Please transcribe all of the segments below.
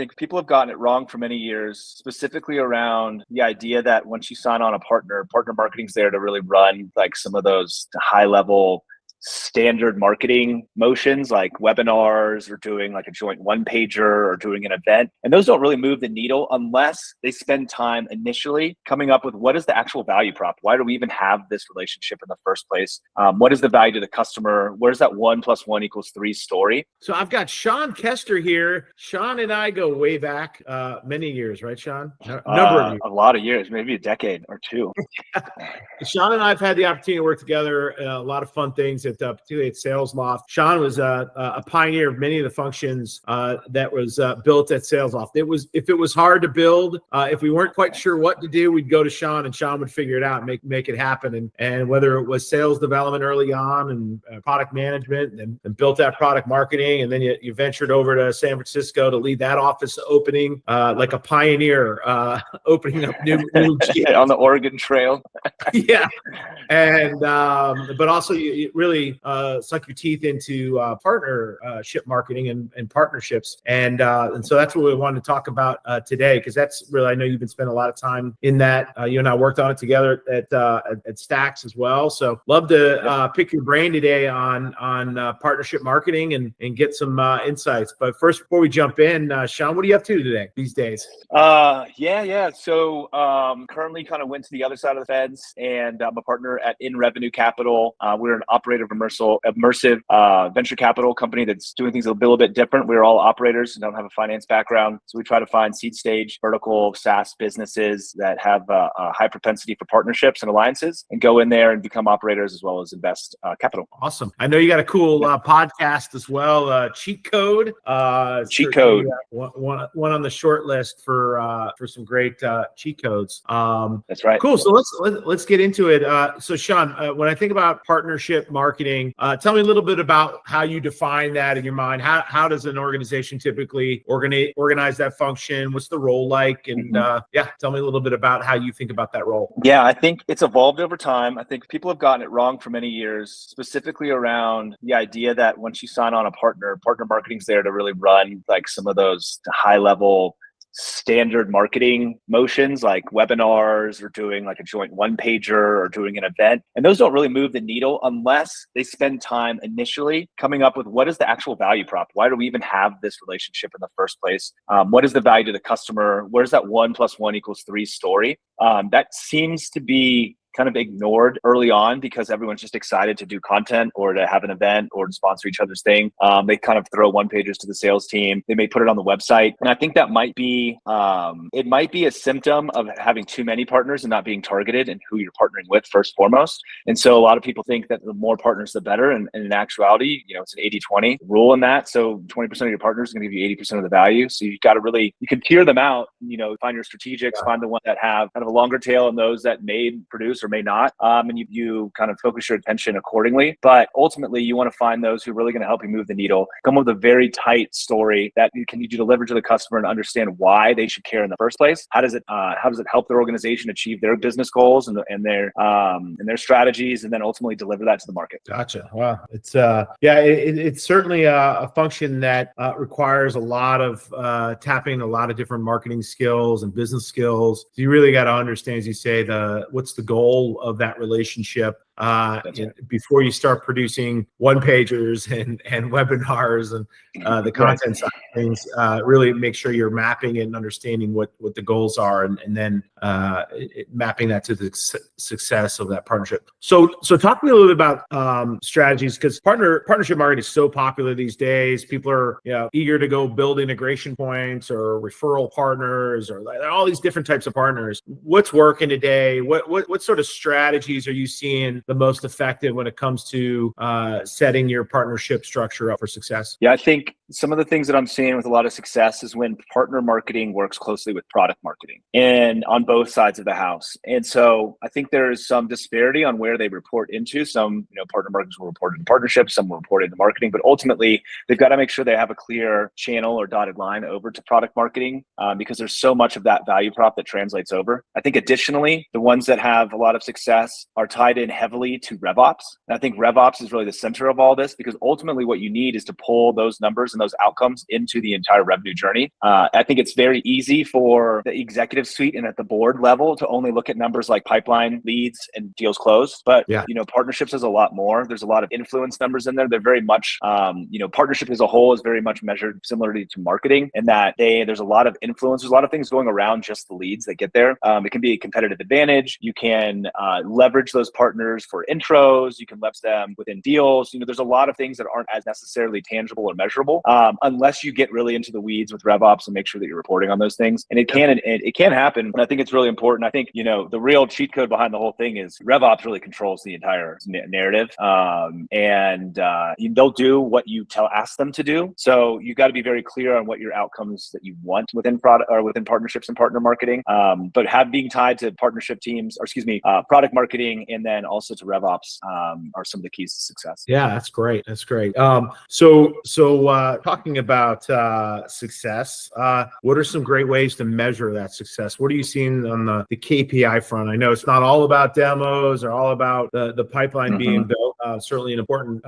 think people have gotten it wrong for many years, specifically around the idea that once you sign on a partner marketing's there to really run like some of those high level standard marketing motions like webinars or doing like a joint one pager or doing an event. And those don't really move the needle unless they spend time initially coming up with what is the actual value prop? Why do we even have this relationship in the first place? What is the value to the customer? Where's that 1 + 1 = 3 story? So I've got Sean Kester here. Sean and I go way back many years, right, Sean? Number of years. A lot of years, maybe a decade or two. Sean and I have had the opportunity to work together, a lot of fun things, particularly at Sales Loft. Sean was a pioneer of many of the functions that was built at Sales Loft. If it was hard to build, if we weren't quite sure what to do, we'd go to Sean, and Sean would figure it out and make it happen. And whether it was sales development early on and product management and built that product marketing, and then you ventured over to San Francisco to lead that office opening like a pioneer, opening up new on the Oregon Trail. Yeah, and but also you really sunk your teeth into partnership marketing and partnerships, and so that's what we wanted to talk about today, because that's really, I know you've been spending a lot of time in that. You and I worked on it together at Stacks as well. So love to pick your brain today on partnership marketing and get some insights. But first, before we jump in, Sean, what are you up to today these days? Yeah. So currently kind of went to the other side of the fence, and I'm a partner at In Revenue Capital. We're an operator of immersive venture capital company that's doing things a little bit different. We're all operators and don't have a finance background. So we try to find seed stage vertical SaaS businesses that have a high propensity for partnerships and alliances, and go in there and become operators as well as invest capital. Awesome. I know you got a cool podcast as well, Cheat Code. Cheat Code. One on the short list for some great cheat codes. That's right. Cool. So let's get into it. So Sean, when I think about partnership marketing, tell me a little bit about how you define that in your mind. How does an organization typically organize that function? What's the role like? And tell me a little bit about how you think about that role. Yeah, I think it's evolved over time. I think people have gotten it wrong for many years, specifically around the idea that once you sign on a partner marketing's there to really run like some of those high level standard marketing motions like webinars or doing like a joint one pager or doing an event. And those don't really move the needle unless they spend time initially coming up with what is the actual value prop? Why do we even have this relationship in the first place? What is the value to the customer? Where's that 1 + 1 = 3 story? That seems to be kind of ignored early on because everyone's just excited to do content or to have an event or to sponsor each other's thing. They kind of throw one pagers to the sales team. They may put it on the website. And I think that might be, it might be a symptom of having too many partners and not being targeted in who you're partnering with first and foremost. And so a lot of people think that the more partners, the better. And in actuality, it's an 80-20 rule in that. So 20% of your partners are going to give you 80% of the value. So you've got to really, you can tier them out, find your strategics, find the one that have kind of a longer tail and those that may produce or may not, and you kind of focus your attention accordingly. But ultimately, you want to find those who are really going to help you move the needle. Come up with a very tight story that you can deliver to the customer and understand why they should care in the first place. How does it help their organization achieve their business goals and their strategies, and then ultimately deliver that to the market. Gotcha. Wow, it's certainly a function that requires a lot of tapping a lot of different marketing skills and business skills. So you really got to understand, as you say, what's the goal of that relationship. Before you start producing one pagers and webinars and the content side of things, really make sure you're mapping and understanding what the goals are, and then mapping that to the success of that partnership. So talk to me a little bit about strategies, because partnership marketing is so popular these days. People are eager to go build integration points or referral partners or all these different types of partners. What's working today? What sort of strategies are you seeing the most effective when it comes to setting your partnership structure up for success? Yeah, I think some of the things that I'm seeing with a lot of success is when partner marketing works closely with product marketing and on both sides of the house. And so I think there is some disparity on where they report into. Some, partner marketers will report into partnerships, some will report into marketing, but ultimately they've got to make sure they have a clear channel or dotted line over to product marketing because there's so much of that value prop that translates over. I think additionally, the ones that have a lot of success are tied in heavily heavily to RevOps. And I think RevOps is really the center of all this, because ultimately what you need is to pull those numbers and those outcomes into the entire revenue journey. I think it's very easy for the executive suite and at the board level to only look at numbers like pipeline, leads, and deals closed. But, partnerships is a lot more. There's a lot of influence numbers in there. They're very much, partnership as a whole is very much measured similarly to marketing, in that there's a lot of influence. There's a lot of things going around just the leads that get there. It can be a competitive advantage. You can leverage those partners for intros. You can leverage them within deals. There's a lot of things that aren't as necessarily tangible or measurable, unless you get really into the weeds with RevOps and make sure that you're reporting on those things. And it can happen. And I think it's really important. I think, the real cheat code behind the whole thing is RevOps really controls the entire narrative. And they'll do what you ask them to do. So you got to be very clear on what your outcomes that you want within product or within partnerships and partner marketing. But being tied to partnership teams, product marketing, and then also to RevOps are some of the keys to success. Yeah, that's great. That's great. So talking about success, what are some great ways to measure that success? What are you seeing on the KPI front? I know it's not all about demos or all about the pipeline being built. Certainly an important,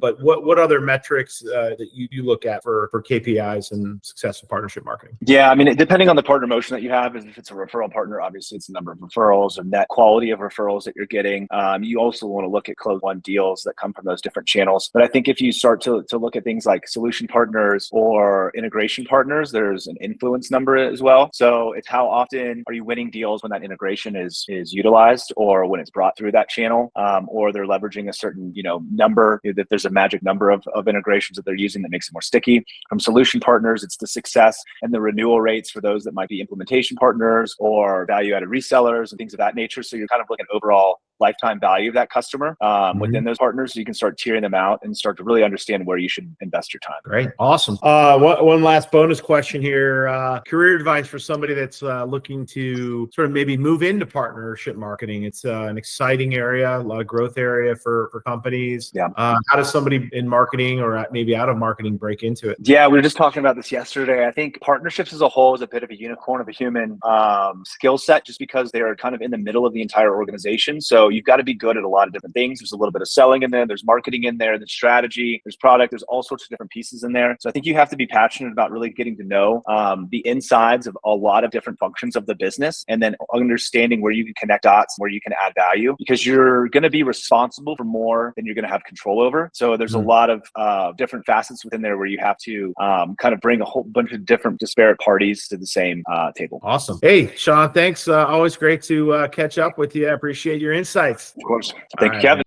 but what other metrics that you look at for KPIs and successful partnership marketing? Yeah, depending on the partner motion that you have, if it's a referral partner, obviously it's the number of referrals or net quality of referrals that you're getting. You also want to look at close won deals that come from those different channels. But I think if you start to look at things like solution partners or integration partners, there's an influence number as well. So it's how often are you winning deals when that integration is utilized, or when it's brought through that channel, or they're leveraging a certain number, that there's a magic number of integrations that they're using that makes it more sticky. From solution partners, it's the success and the renewal rates for those that might be implementation partners or value-added resellers and things of that nature. So you're kind of looking at overall lifetime value of that customer within those partners. So you can start tiering them out and start to really understand where you should invest your time. Great. Awesome. One last bonus question here. Career advice for somebody that's looking to sort of maybe move into partnership marketing. It's an exciting area, a lot of growth area for companies. Yeah. How does somebody in marketing or maybe out of marketing break into it? Yeah, we were just talking about this yesterday. I think partnerships as a whole is a bit of a unicorn of a human skill set, just because they are kind of in the middle of the entire organization. So you've got to be good at a lot of different things. There's a little bit of selling in there. There's marketing in there. There's strategy. There's product. There's all sorts of different pieces in there. So I think you have to be passionate about really getting to know the insides of a lot of different functions of the business, and then understanding where you can connect dots, where you can add value, because you're going to be responsible for more than you're going to have control over. So there's a lot of different facets within there where you have to kind of bring a whole bunch of different disparate parties to the same table. Awesome. Hey, Sean, thanks. Always great to catch up with you. I appreciate your insights. Of course. Thank you, Kevin.